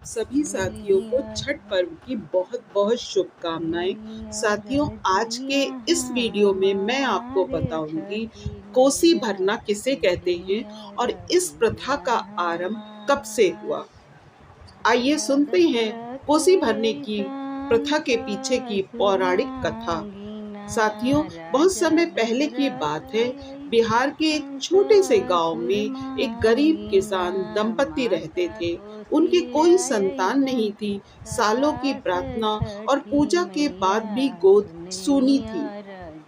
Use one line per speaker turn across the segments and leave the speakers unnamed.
सभी साथियों को छठ पर्व की बहुत बहुत शुभकामनाएं। साथियों, आज के इस वीडियो में मैं आपको बताऊंगी कोसी भरना किसे कहते हैं और इस प्रथा का आरंभ कब से हुआ। आइए सुनते हैं कोसी भरने की प्रथा के पीछे की पौराणिक कथा। साथियों, बहुत समय पहले की बात है। बिहार के एक छोटे से गांव में एक गरीब किसान दंपति रहते थे। उनकी कोई संतान नहीं थी। सालों की प्रार्थना और पूजा के बाद भी गोद सूनी थी।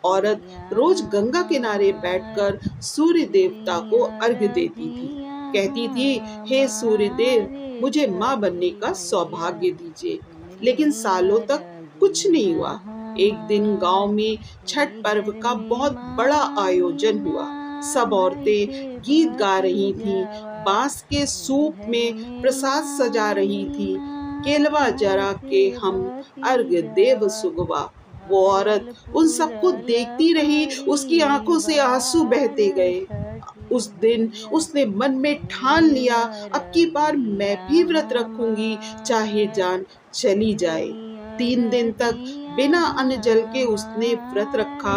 औरत रोज गंगा किनारे बैठकर सूर्य देवता को अर्घ्य देती थी। कहती थी, हे सूर्य देव, मुझे माँ बनने का सौभाग्य दीजिए। लेकिन सालों तक कुछ नहीं हुआ। एक दिन गांव में छठ पर्व का बहुत बड़ा आयोजन हुआ। सब औरतें गीत गा रही थीं, बांस के सूप में प्रसाद सजा रही थी। केलवा जरा के हम अर्घ देव सुगवा। वो औरत उन सबको देखती रही, उसकी आंखों से आंसू बहते गए। उस दिन उसने मन में ठान लिया, अब की बार मैं भी व्रत रखूंगी, चाहे जान चली जाए। 3 दिन तक बिना अन्न जल के उसने व्रत रखा।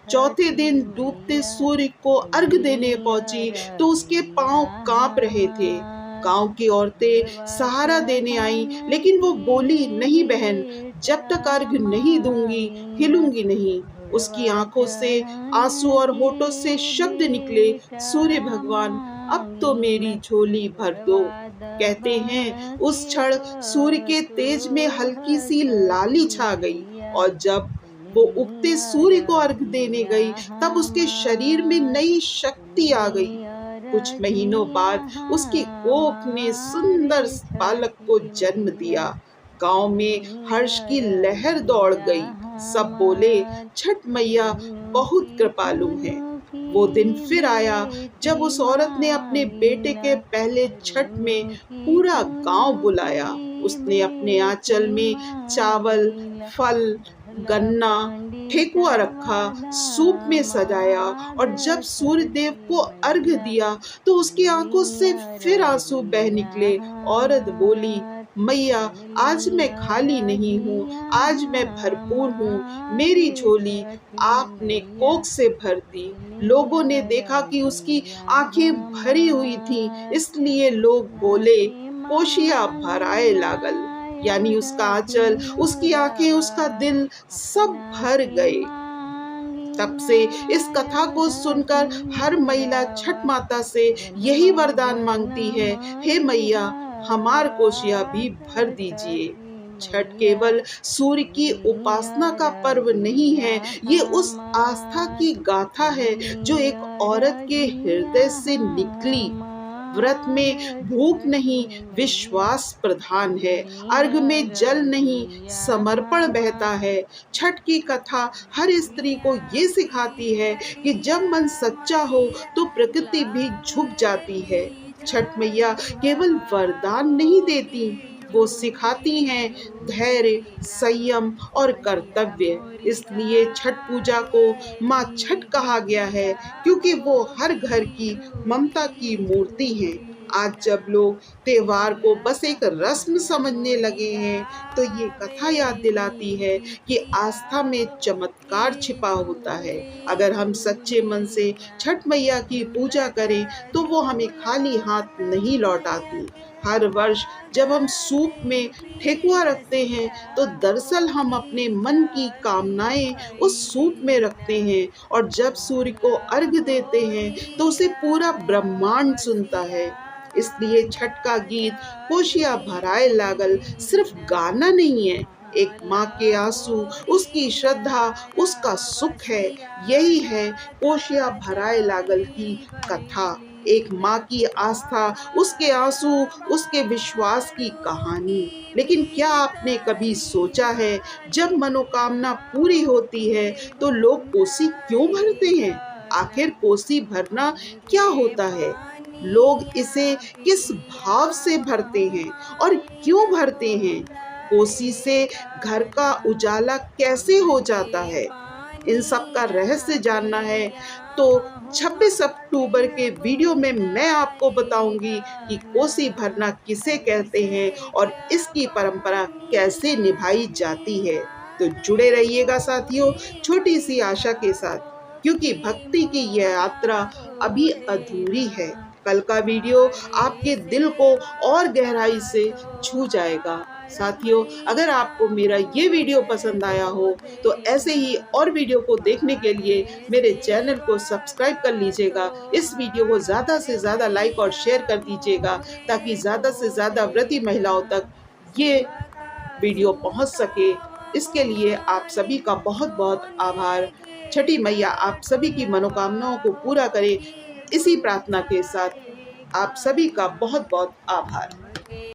चौथे दिन डूबते सूर्य को अर्घ देने पहुंची तो उसके पांव कांप रहे थे। गांव की औरतें सहारा देने आईं, लेकिन वो बोली, नहीं बहन, जब तक अर्घ नहीं दूंगी हिलूंगी नहीं। उसकी आंखों से आंसू और होठों से शब्द निकले, सूर्य भगवान, अब तो मेरी झोली भर दो। कहते हैं उस क्षण सूर्य के तेज में हल्की सी लाली छा गई और जब वो उगते सूर्य को अर्घ देने गई तब उसके शरीर में नई शक्ति आ गई। कुछ महीनों बाद उसकी कोख ने सुंदर बालक को जन्म दिया। गांव में हर्ष की लहर दौड़ गई। सब बोले, छठ मैया बहुत कृपालु है। वो दिन फिर आया जब उस औरत ने अपने बेटे के पहले छठ में पूरा गांव बुलाया। उसने अपने आंचल में चावल, फल, गन्ना, ठेकुआ रखा, सूप में सजाया और जब सूर्य देव को अर्घ दिया तो उसकी आंखों से फिर आंसू बह निकले। औरत बोली, मैया, आज मैं खाली नहीं हूँ, आज मैं भरपूर हूँ। मेरी झोली आपने कोख से भर दी। लोगों ने देखा कि उसकी आंखें भरी हुई थीं, इसलिए लोग बोले, कोशिया भराए लागल। यानी उसका आंचल, उसकी आंखें, उसका दिल सब भर गए। तब से इस कथा को सुनकर हर महिला छठ माता से यही वरदान मांगती है, हे मैया, हमार कोशिया भी भर दीजिए। छठ केवल सूर्य की उपासना का पर्व नहीं है, ये उस आस्था की गाथा है जो एक औरत के हृदय से निकली। व्रत में भूख नहीं, विश्वास प्रधान है। अर्घ में जल नहीं, समर्पण बहता है। छठ की कथा हर स्त्री को ये सिखाती है कि जब मन सच्चा हो तो प्रकृति भी झुक जाती है। छठ मैया केवल वरदान नहीं देती, वो सिखाती हैं धैर्य, संयम और कर्तव्य। इसलिए छठ पूजा को माँ छठ कहा गया है, क्योंकि वो हर घर की ममता की मूर्ति है। आज जब लोग त्योहार को बस एक रस्म समझने लगे हैं, तो ये कथा याद दिलाती है कि आस्था में चमत्कार छिपा होता है। अगर हम सच्चे मन से छठ मैया की पूजा करें, तो वो हमें खाली हाथ नहीं लौटाती। हर वर्ष जब हम सूप में ठेकुआ रखते हैं, तो दरअसल हम अपने मन की कामनाएं उस सूप में रखते हैं और जब सूर्य को अर्घ देते हैं तो उसे पूरा ब्रह्मांड सुनता है। इसलिए छठ का गीत कोशिया भराए लागल सिर्फ गाना नहीं है, एक माँ के आंसू, उसकी श्रद्धा, उसका सुख है। यही है कोशिया भराए लागल की कथा, एक माँ की आस्था, उसके आंसू, उसके विश्वास की कहानी। लेकिन क्या आपने कभी सोचा है, जब मनोकामना पूरी होती है तो लोग कोसी क्यों भरते हैं? आखिर कोसी भरना क्या होता है? लोग इसे किस भाव से भरते हैं और क्यों भरते हैं? कोसी से घर का उजाला कैसे हो जाता है? इन सब का रहस्य जानना है तो 26 अक्टूबर के वीडियो में मैं आपको बताऊंगी कि कोसी भरना किसे कहते हैं और इसकी परंपरा कैसे निभाई जाती है। तो जुड़े रहिएगा साथियों, छोटी सी आशा के साथ, क्योंकि भक्ति की यह यात्रा अभी अधूरी है। कल का वीडियो आपके दिल को और गहराई से छू जाएगा। साथियों, अगर आपको मेरा ये वीडियो पसंद आया हो तो ऐसे ही और वीडियो को देखने के लिए मेरे चैनल को सब्सक्राइब कर लीजिएगा। इस वीडियो को ज़्यादा से ज़्यादा लाइक और शेयर कर दीजिएगा ताकि ज़्यादा से ज़्यादा व्रती महिलाओं तक ये वीडियो पहुंच सके। इसके लिए आप सभी का बहुत बहुत आभार। छठी मैया आप सभी की मनोकामनाओं को पूरा करे, इसी प्रार्थना के साथ आप सभी का बहुत बहुत आभार।